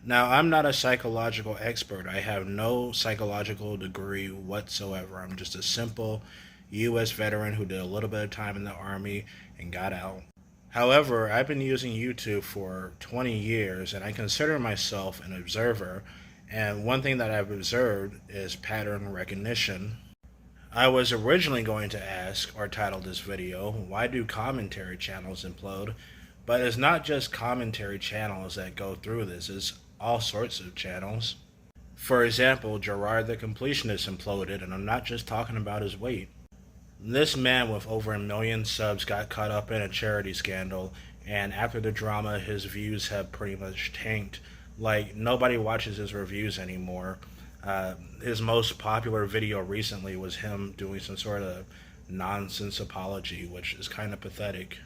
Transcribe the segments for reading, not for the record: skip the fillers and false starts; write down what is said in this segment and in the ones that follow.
Now, I'm not a psychological expert. I have no psychological degree whatsoever. I'm just a simple U.S. veteran who did a little bit of time in the Army and got out. However, I've been using YouTube for 20 years and I consider myself an observer. And one thing that I've observed is pattern recognition. I was originally going to ask or title this video, why do commentary channels implode? But it's not just commentary channels that go through this, it's all sorts of channels. For example, Gerard the Completionist imploded, and I'm not just talking about his weight. This man with over 1 million subs got caught up in a charity scandal, and after the drama, his views have pretty much tanked. Like, nobody watches his reviews anymore. His most popular video recently was him doing some sort of nonsense apology, which is kind of pathetic.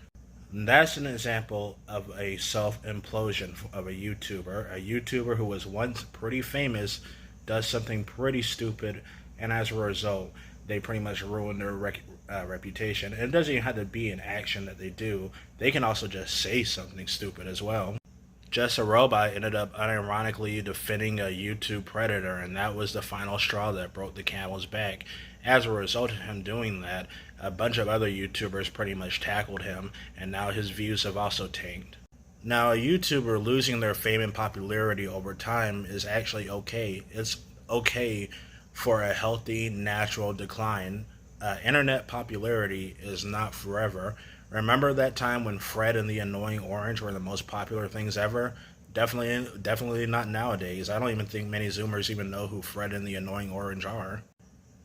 That's an example of a self implosion of a YouTuber. A YouTuber who was once pretty famous does something pretty stupid, and as a result, they pretty much ruin their reputation. And it doesn't even have to be an action that they do, they can also just say something stupid as well. Just a Robot ended up unironically defending a YouTube predator, and that was the final straw that broke the camel's back. As a result of him doing that, a bunch of other YouTubers pretty much tackled him, and now his views have also tanked. Now, a YouTuber losing their fame and popularity over time is actually okay. It's okay for a healthy, natural decline. Internet popularity is not forever. Remember that time when Fred and the Annoying Orange were the most popular things ever? Definitely not nowadays. I don't even think many Zoomers even know who Fred and the Annoying Orange are.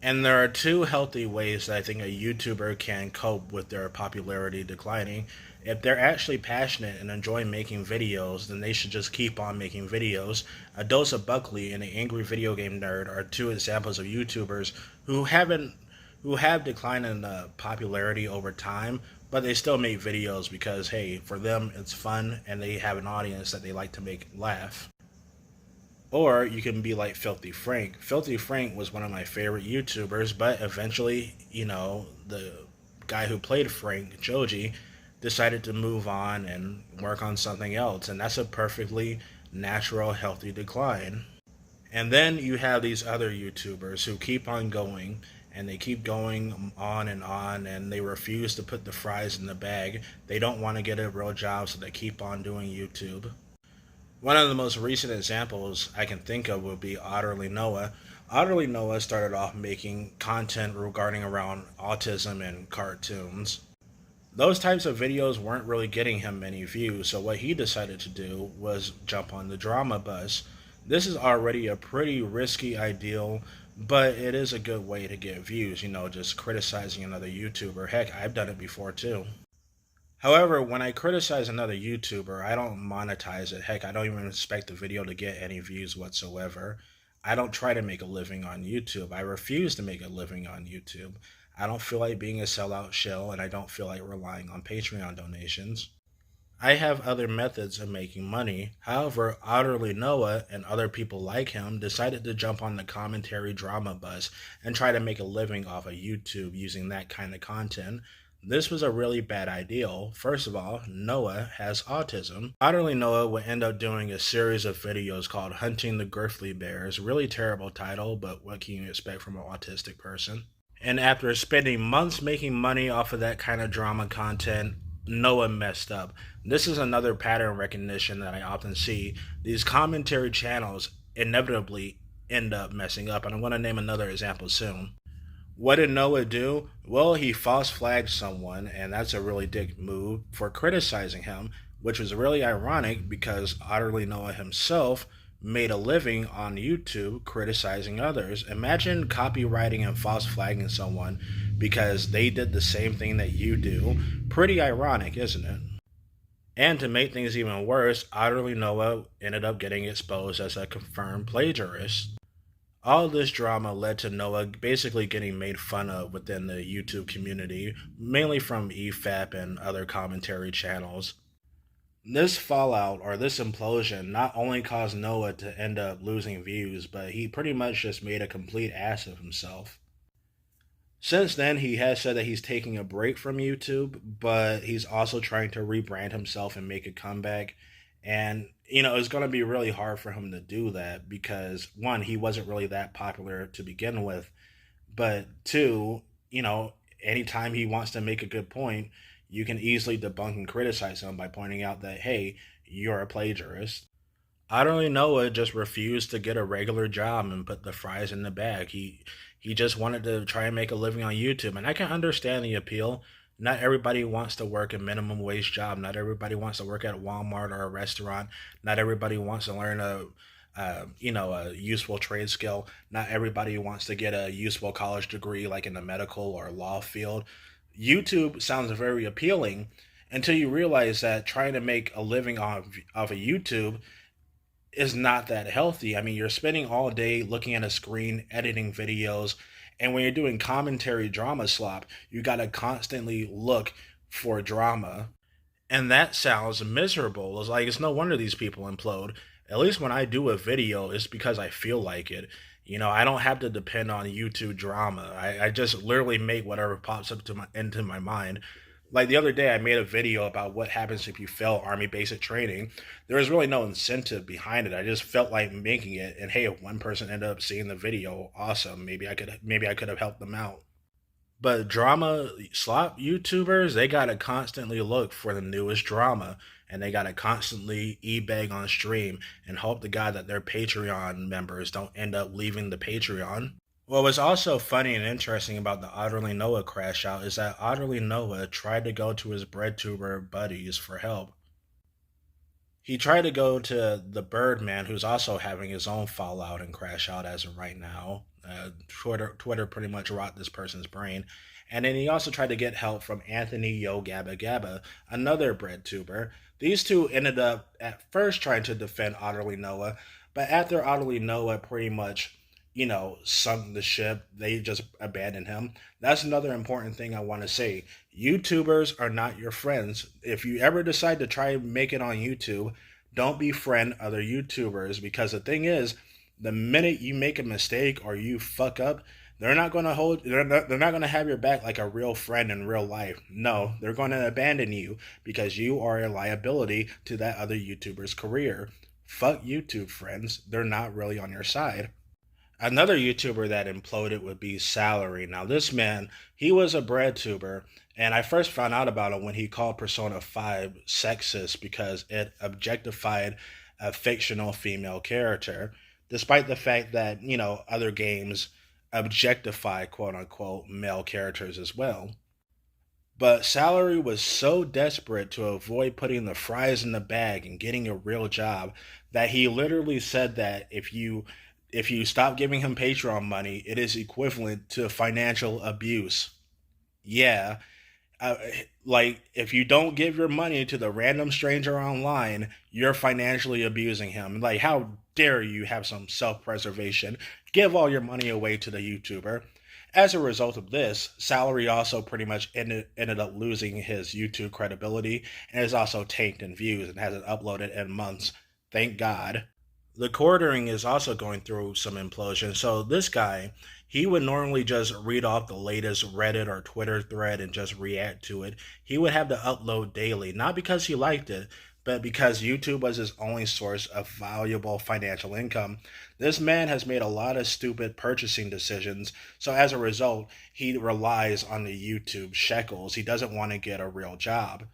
And there are two healthy ways that I think a YouTuber can cope with their popularity declining. If they're actually passionate and enjoy making videos, then they should just keep on making videos. A Dose of Buckley and an Angry Video Game Nerd are two examples of YouTubers who have declined in popularity over time, but they still make videos because, hey, for them it's fun and they have an audience that they like to make laugh. Or you can be like Filthy Frank. Filthy Frank was one of my favorite YouTubers, but eventually, the guy who played Frank, Joji, decided to move on and work on something else, and that's a perfectly natural, healthy decline. And then you have these other YouTubers who keep on going, and they keep going on, and they refuse to put the fries in the bag. They don't want to get a real job, so they keep on doing YouTube. One of the most recent examples I can think of would be Otterly Noah. Otterly Noah started off making content regarding around autism and cartoons. Those types of videos weren't really getting him many views, so what he decided to do was jump on the drama bus. This is already a pretty risky ideal, but it is a good way to get views, just criticizing another YouTuber. Heck, I've done it before too. However, when I criticize another YouTuber, I don't monetize it. Heck, I don't even expect the video to get any views whatsoever. I don't try to make a living on YouTube. I refuse to make a living on YouTube. I don't feel like being a sellout shill, and I don't feel like relying on Patreon donations. I have other methods of making money. However, Otterly Noah and other people like him decided to jump on the commentary drama bus and try to make a living off of YouTube using that kind of content. This was a really bad idea. First of all, Noah has autism. Otterly Noah would end up doing a series of videos called Hunting the Grizzly Bears. Really terrible title, but what can you expect from an autistic person? And after spending months making money off of that kind of drama content, Noah messed up. This is another pattern recognition that I often see. These commentary channels inevitably end up messing up, and I'm going to name another example soon. What did Noah do? Well, he false flagged someone, and that's a really dick move, for criticizing him, which was really ironic because Otterly Noah himself made a living on YouTube criticizing others. Imagine copywriting and false flagging someone because they did the same thing that you do. Pretty ironic, isn't it? And to make things even worse, Otterly Noah ended up getting exposed as a confirmed plagiarist. All this drama led to Noah basically getting made fun of within the YouTube community, mainly from EFAP and other commentary channels. This fallout, or this implosion, not only caused Noah to end up losing views, but he pretty much just made a complete ass of himself. Since then, he has said that he's taking a break from YouTube, but he's also trying to rebrand himself and make a comeback. And it's going to be really hard for him to do that because one, he wasn't really that popular to begin with, but two, you know, anytime he wants to make a good point, you can easily debunk and criticize him by pointing out that, hey, you're a plagiarist. Utterly Noah just refused to get a regular job and put the fries in the bag. He just wanted to try and make a living on YouTube, and I can understand the appeal. Not everybody wants to work a minimum wage job. Not everybody wants to work at Walmart or a restaurant. Not everybody wants to learn a useful trade skill. Not everybody wants to get a useful college degree like in the medical or law field. YouTube sounds very appealing until you realize that trying to make a living off of YouTube is not that healthy. I mean, you're spending all day looking at a screen, editing videos, and when you're doing commentary drama slop, you got to constantly look for drama. And that sounds miserable. It's like, it's no wonder these people implode. At least when I do a video, it's because I feel like it. I don't have to depend on YouTube drama. I just literally make whatever pops up into my mind. Like the other day, I made a video about what happens if you fail Army basic training. There was really no incentive behind it. I just felt like making it, and hey, if one person ended up seeing the video, awesome. Maybe I could have helped them out. But drama slop YouTubers, they gotta constantly look for the newest drama, and they gotta constantly e-beg on stream and hope to God that their Patreon members don't end up leaving the Patreon. What was also funny and interesting about the Utterly Noah crash out is that Utterly Noah tried to go to his breadtuber buddies for help. He tried to go to the Birdman, who's also having his own fallout and crash out as of right now. Twitter pretty much rot this person's brain. And then he also tried to get help from Anthony Yo Gabba Gabba, another breadtuber. These two ended up at first trying to defend Utterly Noah, but after Utterly Noah pretty much sunk the ship, they just abandoned him. That's another important thing I want to say. YouTubers are not your friends. If you ever decide to try and make it on YouTube, don't befriend other YouTubers, because the thing is, the minute you make a mistake or you fuck up, they're not going to have your back like a real friend in real life. No, they're going to abandon you because you are a liability to that other YouTuber's career. Fuck YouTube friends. They're not really on your side. Another YouTuber that imploded would be Salary. Now, this man, he was a breadtuber, and I first found out about him when he called Persona 5 sexist because it objectified a fictional female character, despite the fact that, other games objectify quote unquote male characters as well. But Salary was so desperate to avoid putting the fries in the bag and getting a real job that he literally said that if you stop giving him Patreon money, it is equivalent to financial abuse. Yeah, uh, like if you don't give your money to the random stranger online, you're financially abusing him. Like, how dare you have some self-preservation? Give all your money away to the YouTuber. As a result of this, Salary also pretty much ended up losing his YouTube credibility and is also tanked in views and hasn't uploaded in months. Thank God. The quartering is also going through some implosion. So this guy, he would normally just read off the latest Reddit or Twitter thread and just react to it. He would have to upload daily, not because he liked it, but because YouTube was his only source of valuable financial income. This man has made a lot of stupid purchasing decisions, so as a result, he relies on the YouTube shekels. He doesn't want to get a real job.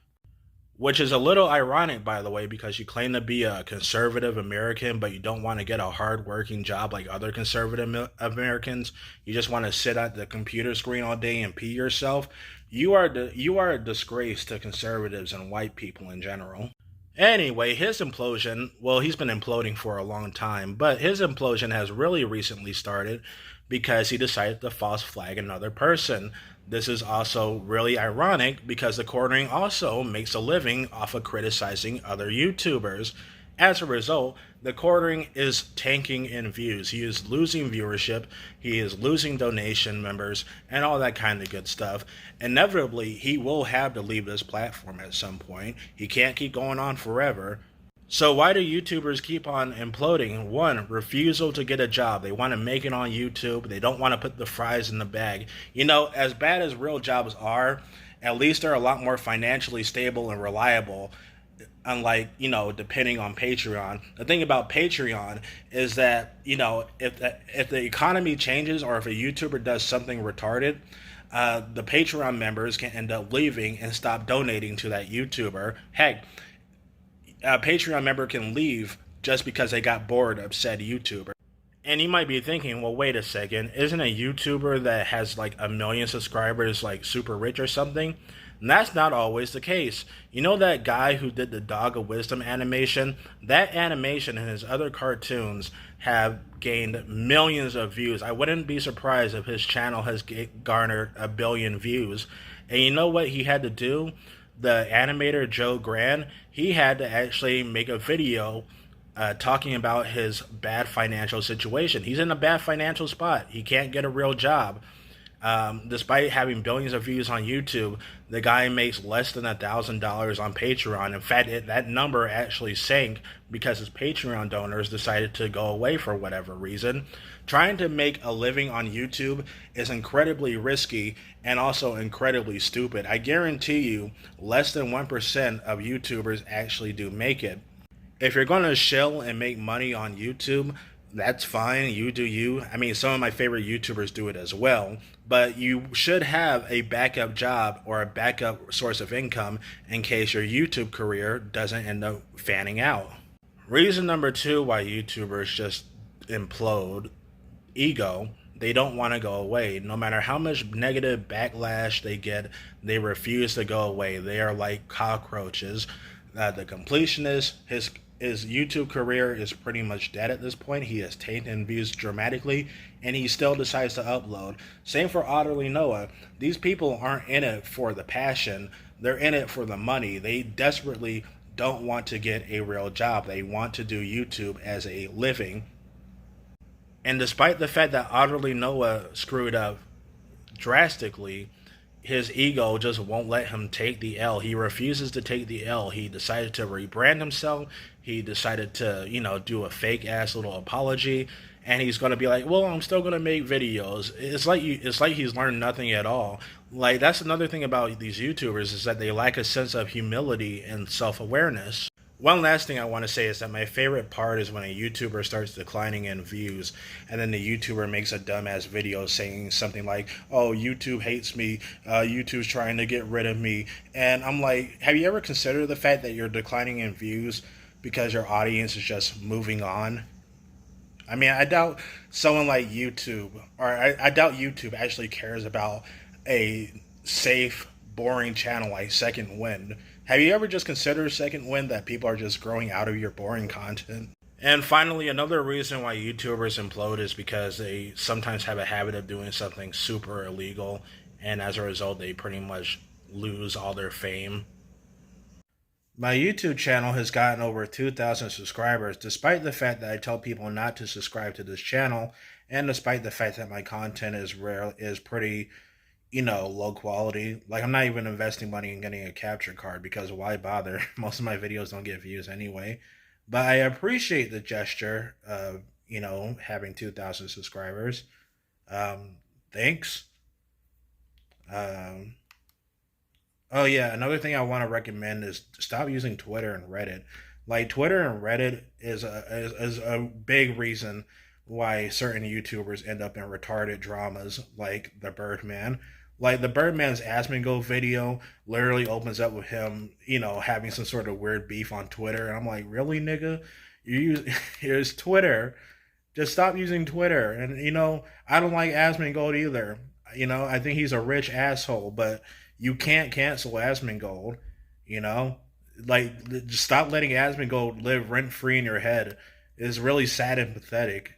Which is a little ironic, by the way, because you claim to be a conservative American, but you don't want to get a hard-working job like other conservative Americans. You just want to sit at the computer screen all day and pee yourself. You are a disgrace to conservatives and white people in general. Anyway, his implosion, well, he's been imploding for a long time, but his implosion has really recently started because he decided to false flag another person. This is also really ironic because the quartering also makes a living off of criticizing other YouTubers. As a result, the quartering is tanking in views. He is losing viewership, he is losing donation members, and all that kind of good stuff. Inevitably, he will have to leave this platform at some point. He can't keep going on forever. So why do YouTubers keep on imploding? One, refusal to get a job. They want to make it on YouTube. They don't want to put the fries in the bag. As bad as real jobs are, at least they're a lot more financially stable and reliable. unlike, depending on Patreon. The thing about Patreon is that, if the economy changes or if a YouTuber does something retarded, the Patreon members can end up leaving and stop donating to that YouTuber. Heck, a Patreon member can leave just because they got bored of said YouTuber. And you might be thinking, well, wait a second, isn't a YouTuber that has like a million subscribers like super rich or something? And that's not always the case. You know that guy who did the Dog of Wisdom animation? That animation and his other cartoons have gained millions of views. I wouldn't be surprised if his channel has garnered 1 billion views. And you know what he had to do? The animator Joe Gran, he had to actually make a video talking about his bad financial situation. He's in a bad financial spot. He can't get a real job. Despite having billions of views on YouTube, the guy makes less than $1,000 on Patreon. In fact, that number actually sank because his Patreon donors decided to go away for whatever reason. Trying to make a living on YouTube is incredibly risky and also incredibly stupid. I guarantee you, less than 1% of YouTubers actually do make it. If you're going to shill and make money on YouTube, that's fine. You do you. I mean, some of my favorite YouTubers do it as well, but you should have a backup job or a backup source of income in case your YouTube career doesn't end up fanning out. Reason number 2 why YouTubers just implode: ego. They don't want to go away. No matter how much negative backlash they get, they refuse to go away. They are like cockroaches. The completionist, his YouTube career is pretty much dead at this point. He has taken views dramatically, and he still decides to upload. Same for Otterly Noah. These people aren't in it for the passion. They're in it for the money. They desperately don't want to get a real job. They want to do YouTube as a living. And despite the fact that Otterly Noah screwed up drastically, his ego just won't let him take the L. He refuses to take the L. He decided to rebrand himself. He decided to, do a fake ass little apology, and he's gonna be like, "Well, I'm still gonna make videos." It's like he's learned nothing at all. Like, that's another thing about these YouTubers, is that they lack a sense of humility and self-awareness. One last thing I want to say is that my favorite part is when a YouTuber starts declining in views, and then the YouTuber makes a dumbass video saying something like, "Oh, YouTube hates me, YouTube's trying to get rid of me." And I'm like, have you ever considered the fact that you're declining in views because your audience is just moving on? I mean, I doubt someone like YouTube, or I doubt YouTube actually cares about a safe, boring channel like Second Wind. Have you ever just considered Second Wind that people are just growing out of your boring content? And finally, another reason why YouTubers implode is because they sometimes have a habit of doing something super illegal, and as a result, they pretty much lose all their fame. My YouTube channel has gotten over 2,000 subscribers, despite the fact that I tell people not to subscribe to this channel, and despite the fact that my content is pretty, low quality. Like, I'm not even investing money in getting a capture card because why bother? Most of my videos don't get views anyway. But I appreciate the gesture of, having 2,000 subscribers. Thanks. Um, Oh yeah, another thing I want to recommend is stop using Twitter and Reddit. Like, Twitter and Reddit is a big reason why certain YouTubers end up in retarded dramas like the Birdman. Like, the Birdman's Asmongold video literally opens up with him, having some sort of weird beef on Twitter, and I'm like, really, nigga? You use here's Twitter. Just stop using Twitter. And I don't like Asmongold either. I think he's a rich asshole, but you can't cancel Asmongold. You know, like, just stop letting Asmongold live rent free in your head. It's really sad and pathetic.